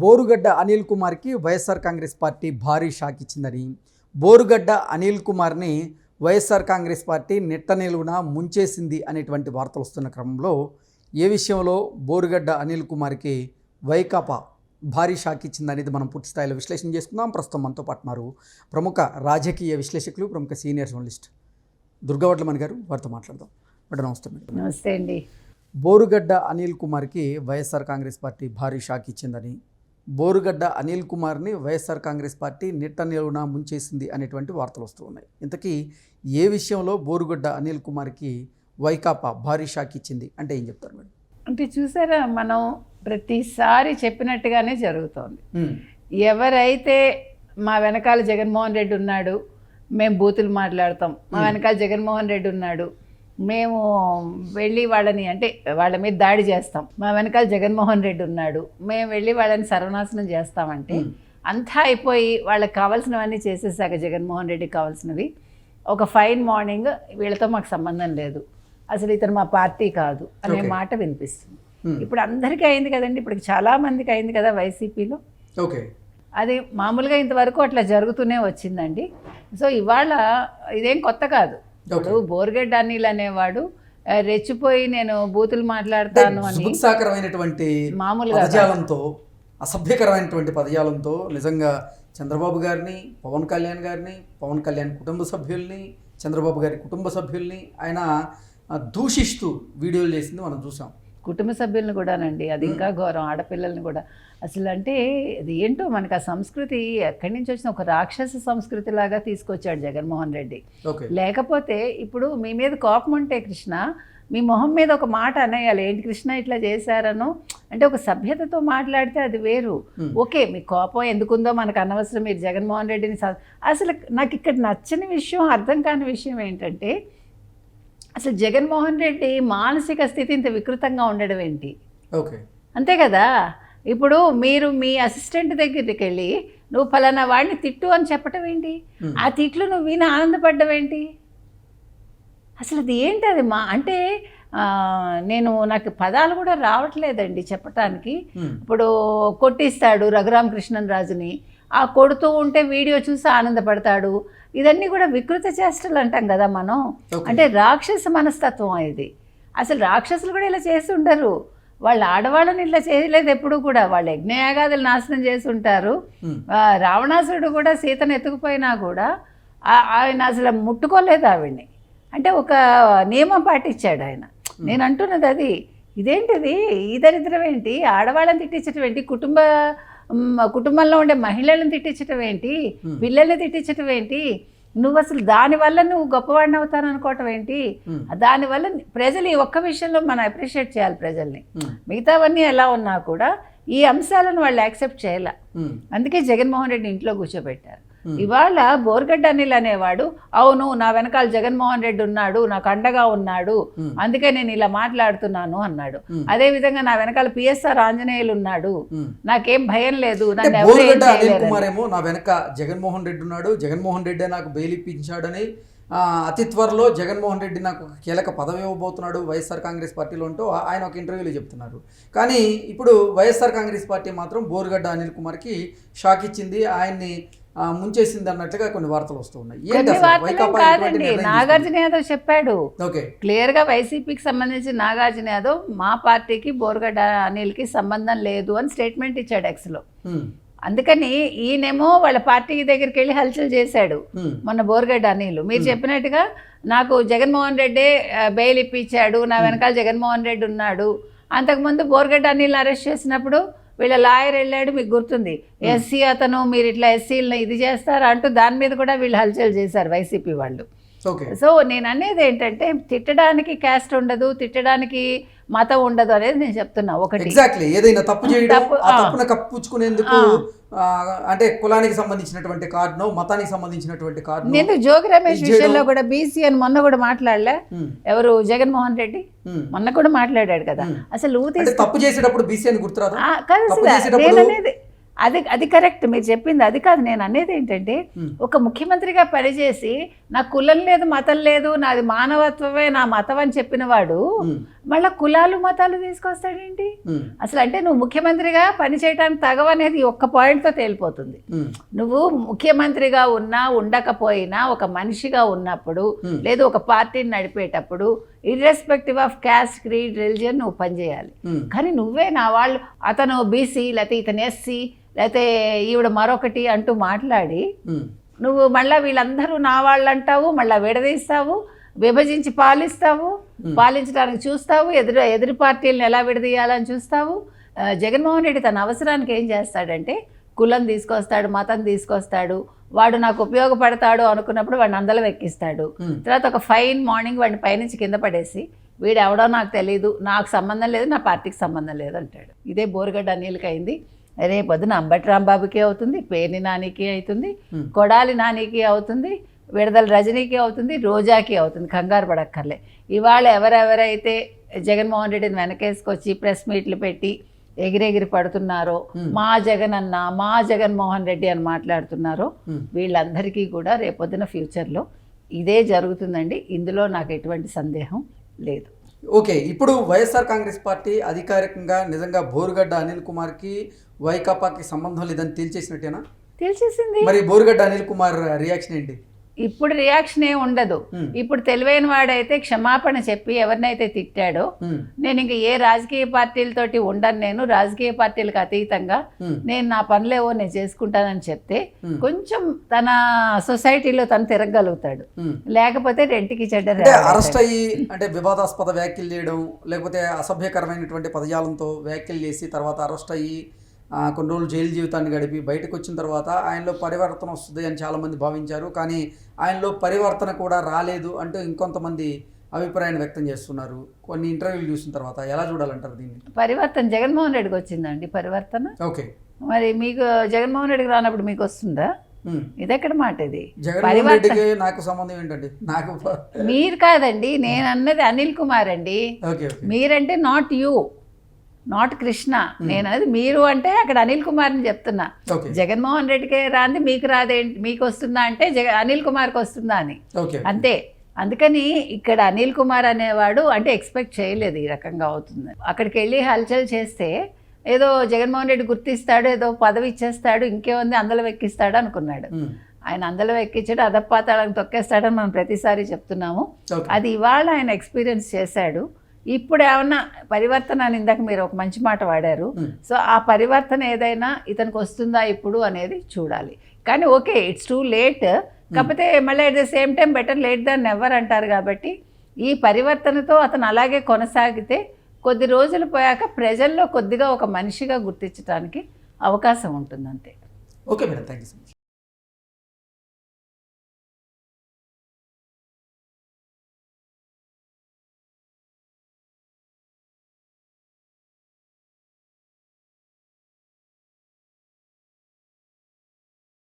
బోరుగడ్డ అనిల్ కుమార్కి వైఎస్ఆర్ కాంగ్రెస్ పార్టీ భారీ షాక్ ఇచ్చిందని, బోరుగడ్డ అనిల్ కుమార్ని వైఎస్ఆర్ కాంగ్రెస్ పార్టీ నిట్ట నిలువున ముంచేసింది అనేటువంటి వార్తలు వస్తున్న క్రమంలో ఏ విషయంలో బోరుగడ్డ అనిల్ కుమార్కి వైకాపా భారీ షాక్ ఇచ్చిందనేది మనం పూర్తి స్థాయిలో విశ్లేషణ చేసుకుందాం. ప్రస్తుతం మనతో పాటు ఉన్నారు ప్రముఖ రాజకీయ విశ్లేషకులు, ప్రముఖ సీనియర్ జర్నలిస్ట్ దుర్గావడ్లమణి గారు. వారితో మాట్లాడదాం. మేడం నమస్తే. నమస్తే అండి. బోరుగడ్డ అనిల్ కుమార్కి వైఎస్ఆర్ కాంగ్రెస్ పార్టీ భారీ షాక్ ఇచ్చిందని, బోరుగడ్డ అనిల్ కుమార్ని వైఎస్ఆర్ కాంగ్రెస్ పార్టీ నిట్ట నిలువున ముంచేసింది అనేటువంటి వార్తలు వస్తూ ఉన్నాయి. ఇంతకీ ఏ విషయంలో బోరుగడ్డ అనిల్ కుమార్కి వైకాపా భారీ షాక్ ఇచ్చింది అంటే ఏం చెప్తారు మేడం? అంటే చూసారా, మనం ప్రతిసారి చెప్పినట్టుగానే జరుగుతోంది. ఎవరైతే మా వెనకాల జగన్మోహన్ రెడ్డి ఉన్నాడు, మేము బూతులు మాట్లాడతాం, మా వెనకాల జగన్మోహన్ రెడ్డి ఉన్నాడు, మేము వెళ్ళి వాళ్ళని అంటే వాళ్ళ మీద దాడి చేస్తాం, మా వెనకాల జగన్మోహన్ రెడ్డి ఉన్నాడు, మేము వెళ్ళి వాళ్ళని సర్వనాశనం చేస్తామంటే అంతా అయిపోయి వాళ్ళకి కావాల్సినవన్నీ చేసేసాక జగన్మోహన్ రెడ్డికి కావాల్సినవి ఒక ఫైన్ మార్నింగ్ వీళ్ళతో మాకు సంబంధం లేదు, అసలు ఇతను మా పార్టీ కాదు అనే మాట వినిపిస్తుంది. ఇప్పుడు అందరికీ అయింది కదండి, ఇప్పుడు చాలా మందికి అయింది కదా వైసీపీలో. ఓకే, అది మామూలుగా ఇంతవరకు అట్లా జరుగుతూనే వచ్చిందండి. సో ఇవాళ ఇదేం కొత్త కాదు. ఇప్పుడు బోరుగడ్డ అనిల్ అనేవాడు రెచ్చిపోయి నేను బూతులు మాట్లాడతాను అని మామూలుగా పదజాలంతో, అసభ్యకరమైనటువంటి పదజాలంతో నిజంగా చంద్రబాబు గారిని, పవన్ కళ్యాణ్ గారిని, పవన్ కళ్యాణ్ కుటుంబ సభ్యుల్ని, చంద్రబాబు గారి కుటుంబ సభ్యుల్ని ఆయన దూషిస్తూ వీడియోలు చేసింది మనం చూసాం. కుటుంబ సభ్యులను కూడానండి, అది ఇంకా ఘోరం. ఆడపిల్లల్ని కూడా అసలు అంటే అది ఏంటో మనకు ఆ సంస్కృతి ఎక్కడి నుంచి వచ్చిన ఒక రాక్షస సంస్కృతి లాగా తీసుకొచ్చాడు జగన్మోహన్ రెడ్డి. లేకపోతే ఇప్పుడు మీ మీద కోపం ఉంటే కృష్ణ, మీ మొహం మీద ఒక మాట అనేయాలి, ఏంటి కృష్ణ ఇట్లా చేశారనో అంటే ఒక సభ్యతతో మాట్లాడితే అది వేరు. ఓకే, మీ కోపం ఎందుకుందో మనకు అనవసరం, మీరు జగన్మోహన్ రెడ్డిని అసలు నాకు ఇక్కడ నచ్చని విషయం, అర్థం కాని విషయం ఏంటంటే అసలు జగన్మోహన్ రెడ్డి మానసిక స్థితి ఇంత వికృతంగా ఉండడం ఏంటి? ఓకే, అంతే కదా. ఇప్పుడు మీరు మీ అసిస్టెంట్ దగ్గరికి వెళ్ళి నువ్వు ఫలానా వాడిని తిట్టు అని చెప్పటం ఏంటి? ఆ తిట్లు నువ్వు విని ఆనందపడ్డవేంటి? అసలు అది ఏంటి? అది అంటే నాకు పదాలు కూడా రావట్లేదండి చెప్పటానికి. ఇప్పుడు కొట్టిస్తాడు రఘురామకృష్ణన్ రాజుని, ఆ కొడుతూ ఉంటే వీడియో చూసి ఆనందపడతాడు. ఇదన్నీ కూడా వికృత చేష్టలు అంటాం కదా మనం. అంటే రాక్షస మనస్తత్వం ఇది. అసలు రాక్షసులు కూడా ఇలా చేసి ఉండరు, వాళ్ళు ఆడవాళ్ళని ఇట్లా చేయలేదు ఎప్పుడు కూడా. వాళ్ళు యజ్ఞయాగాదులు నాశనం చేసి ఉంటారు. రావణాసురుడు కూడా సీతను ఎత్తుకుపోయినా కూడా ఆయన అసలు ముట్టుకోలేదు ఆవిడ్ని. అంటే ఒక నియమం పాటించాడు ఆయన. నేను అంటున్నది అది. ఇదేంటిది, ఈ దరిద్రం ఏంటి? ఆడవాళ్ళని తిట్టించడం ఏంటి? కుటుంబంలో ఉండే మహిళలను తిట్టించడం ఏంటి? పిల్లల్ని తిట్టించడం ఏంటి? నువ్వు అసలు దానివల్ల నువ్వు గొప్పవాడిని అవుతాను అనుకోవటం ఏంటి? దానివల్ల ప్రజలు ఈ ఒక్క విషయంలో మనం అప్రిషియేట్ చేయాలి ప్రజల్ని. మిగతావన్నీ ఎలా ఉన్నా కూడా ఈ అంశాలను వాళ్ళు యాక్సెప్ట్ చేయాల. అందుకే జగన్మోహన్ రెడ్డి ఇంట్లో కూర్చోబెట్టారు. ఇవాళ బోరుగడ్డ అనిల్ అనేవాడు, అవును నా వెనకాల జగన్మోహన్ రెడ్డి ఉన్నాడు, నాకు అండగా ఉన్నాడు, అందుకే నేను ఇలా మాట్లాడుతున్నాను అన్నాడు. అదే విధంగా నా వెనకాల పిఎస్ఆర్ ఆంజనేయులు ఉన్నాడు, నాకేం భయం లేదు, నా వెనక జగన్మోహన్ రెడ్డి ఉన్నాడు, జగన్మోహన్ రెడ్డి నాకు బెయిల్ ఇప్పించాడని, అతి త్వరలో జగన్మోహన్ రెడ్డి నాకు కీలక పదవి ఇవ్వబోతున్నాడు వైఎస్ఆర్ కాంగ్రెస్ పార్టీలో అంటూ ఆయన ఒక ఇంటర్వ్యూలో చెప్తున్నారు. కానీ ఇప్పుడు వైఎస్ఆర్ కాంగ్రెస్ పార్టీ మాత్రం బోరుగడ్డ అనిల్ కుమార్కి షాక్ ఇచ్చింది, ఆయన్ని ముంచేసింది అన్నట్లుగా కొన్ని వార్తలు వస్తూ ఉన్నాయి. కాదండి, నాగార్జున యాదవ్ చెప్పాడు క్లియర్ గా, వైసీపీకి సంబంధించి నాగార్జున యాదవ్ మా పార్టీకి బోరుగడ్డ అనిల్కి సంబంధం లేదు అని స్టేట్మెంట్ ఇచ్చాడు ఎక్స్లో. అందుకని ఈయనేమో వాళ్ళ పార్టీ దగ్గరికి వెళ్ళి హల్చల్ చేశాడు మొన్న బోరుగడ్డ అనిల్. మీరు చెప్పినట్టుగా నాకు జగన్మోహన్ రెడ్డి బెయిల్ ఇప్పించాడు, నా వెనకాల జగన్మోహన్ రెడ్డి ఉన్నాడు. అంతకుముందు బోరుగడ్డ అనిల్ని అరెస్ట్ చేసినప్పుడు వీళ్ళ లాయర్ వెళ్ళాడు, మీకు గుర్తుంది, ఎస్సీ అతను, మీరు ఇట్లా ఎస్సీలను ఇది చేస్తారు అంటూ దాని మీద కూడా వీళ్ళు హల్చల్ చేశారు వైసీపీ వాళ్ళు. సో నేను అనేది ఏంటంటే తిట్టడానికి క్యాస్ట్ ఉండదు, తిట్టడానికి మతం ఉండదు అనేది నేను చెప్తున్నా. ఒకటి ఏదైనా తప్పు చేయడం, కప్పుచ్చుకునేందుకు అంటే కులానికి సంబంధించినటువంటి కార్డునో మతానికి సంబంధించినటువంటి కార్డు. నేను జోగి రమేష్ విషయంలో కూడా బీసీ అని మొన్న కూడా మాట్లాడలే ఎవరు, జగన్మోహన్ రెడ్డి మొన్న కూడా మాట్లాడాడు కదా. అసలు తప్పు చేసేటప్పుడు బీసీ అని గుర్తురాదు కదా. నేను అనేది అది కరెక్ట్, మీరు చెప్పింది అది కాదు. నేను అనేది ఏంటంటే ఒక ముఖ్యమంత్రిగా పనిచేసి నాకు కులం లేదు మతం లేదు నాది మానవత్వమే నా మతం అని చెప్పిన వాడు మళ్ళీ కులాలు మతాలు తీసుకొస్తాడేంటి? అసలు అంటే నువ్వు ముఖ్యమంత్రిగా పనిచేయడానికి తగవనేది ఒక్క పాయింట్తో తేలిపోతుంది. నువ్వు ముఖ్యమంత్రిగా ఉన్నా ఉండకపోయినా ఒక మనిషిగా ఉన్నప్పుడు లేదు ఒక పార్టీని నడిపేటప్పుడు irrespective of caste, creed, religion నువ్వు పనిచేయాలి. కానీ నువ్వే నా వాళ్ళు అతను బీసీ లేకపోతే ఇతను ఎస్సీ లేకపోతే ఈవిడ మరొకటి అంటూ మాట్లాడి నువ్వు మళ్ళీ వీళ్ళందరూ నా వాళ్ళు అంటావు, మళ్ళీ విడదీస్తావు, విభజించి పాలించడానికి చూస్తావు, ఎదురు పార్టీలను ఎలా విడదీయాలని చూస్తావు. జగన్మోహన్ రెడ్డి తన అవసరానికి ఏం చేస్తాడంటే కులం తీసుకొస్తాడు, మతం తీసుకొస్తాడు, వాడు నాకు ఉపయోగపడతాడు అనుకున్నప్పుడు వాడిని అందలం ఎక్కిస్తాడు. తర్వాత ఒక ఫైన్ మార్నింగ్ వాడిని పైనుంచి కింద పడేసి వీడు ఎవడో నాకు తెలియదు, నాకు సంబంధం లేదు, నా పార్టీకి సంబంధం లేదు అంటాడు. ఇదే బోరుగడ్డ అనిల్కి అయింది. రేపొద్దున అంబటి రాంబాబుకి అవుతుంది, పేర్ని నానికి అవుతుంది, కొడాలి నానికి అవుతుంది, విడదల రజనీకి అవుతుంది, రోజాకి అవుతుంది. కంగారు పడక్కర్లే. ఇవాళ ఎవరెవరైతే జగన్మోహన్ రెడ్డిని వెనకేసుకొచ్చి ప్రెస్ మీట్లు పెట్టి ఎగిరెగిరి పడుతున్నారో, మా జగన్ అన్న, మా జగన్మోహన్ రెడ్డి అని మాట్లాడుతున్నారో వీళ్ళందరికీ కూడా రేపొద్దున ఫ్యూచర్లో ఇదే జరుగుతుందండి. ఇందులో నాకు ఎటువంటి సందేహం లేదు. ఓకే, ఇప్పుడు వైఎస్ఆర్ కాంగ్రెస్ పార్టీ అధికారికంగా నిజంగా బోరుగడ్డ అనిల్ కుమార్కి వైకాపాకి సంబంధం లేదని తేల్చేసినట్టేనా? తేల్చేసింది. మరి బోరుగడ్డ అనిల్ కుమార్ రియాక్షన్ ఏంటి? ఇప్పుడు రియాక్షన్ ఏ ఉండదు. ఇప్పుడు తెలివైన వాడైతే క్షమాపణ చెప్పి ఎవరినైతే తిట్టాడో నేను ఇంక ఏ రాజకీయ పార్టీలతోటి ఉండను, నేను రాజకీయ పార్టీలకు అతీతంగా నేను నా పనులేవో నేను చేసుకుంటానని చెప్తే కొంచెం తన సొసైటీలో తను తిరగలుగుతాడు. లేకపోతే రెంటికి చెడ్డ అరెస్ట్ అయ్యి అంటే వివాదాస్పద వ్యాఖ్యలు చేయడం, లేకపోతే అసభ్యకరమైనటువంటి పదజాలంతో వ్యాఖ్యలు చేసి తర్వాత అరెస్ట్ అయ్యి కొన్ని రోజులు జైలు జీవితాన్ని గడిపి బయటకు వచ్చిన తర్వాత ఆయనలో పరివర్తన వస్తుంది అని చాలామంది భావించారు. కానీ ఆయనలో పరివర్తన కూడా రాలేదు అంటూ ఇంకొంతమంది అభిప్రాయాన్ని వ్యక్తం చేస్తున్నారు. కొన్ని ఇంటర్వ్యూలు చూసిన తర్వాత ఎలా చూడాలంటారు దీన్ని? పరివర్తన జగన్మోహన్ రెడ్డికి వచ్చిందండి పరివర్తన. ఓకే, మరి మీకు జగన్మోహన్ రెడ్డికి రానప్పుడు మీకు వస్తుందా? ఇదెక్కడ మాట ఇది? జగన్మోహన్ రెడ్డికి నాకు సంబంధం ఏంటండి? నాకు మీరు కాదండి, నేను అన్నది అనిల్ కుమార్ అండి. మీరంటే నాట్ యూ, నాట్ కృష్ణ. నేను అది మీరు అంటే అక్కడ అనిల్ కుమార్ని చెప్తున్నా. జగన్మోహన్ రెడ్డికి రాంది మీకు రాదేంటి, మీకు వస్తుందా అంటే అనిల్ కుమార్కి వస్తుందా అని అంతే. అందుకని ఇక్కడ అనిల్ కుమార్ అనేవాడు అంటే ఎక్స్పెక్ట్ చేయలేదు ఈ రకంగా అవుతుంది. అక్కడికి వెళ్ళి హల్చల్ చేస్తే ఏదో జగన్మోహన్ రెడ్డి గుర్తిస్తాడు, ఏదో పదవి ఇచ్చేస్తాడు, ఇంకేముంది అందలం ఎక్కిస్తాడు అనుకున్నాడు. ఆయన అందలం ఎక్కించాడు, అధపాతాళానికి తొక్కేస్తాడని మనం ప్రతిసారి చెప్తున్నాము. అది ఇవాళ ఆయన ఎక్స్పీరియన్స్ చేశాడు. ఇప్పుడు ఏమన్నా పరివర్తన అని ఇందాక మీరు ఒక మంచి మాట వాడారు. సో ఆ పరివర్తన ఏదైనా ఇతనికి వస్తుందా ఇప్పుడు అనేది చూడాలి. కానీ ఓకే, ఇట్స్ టూ లేట్. కాకపోతే మళ్ళీ at the same time better late than never అంటారు. కాబట్టి ఈ పరివర్తనతో అతను అలాగే కొనసాగితే కొద్ది రోజులు పోయాక ప్రజల్లో కొద్దిగా ఒక మనిషిగా గుర్తించడానికి అవకాశం ఉంటుంది అంతే. Okay madam, thank you so much.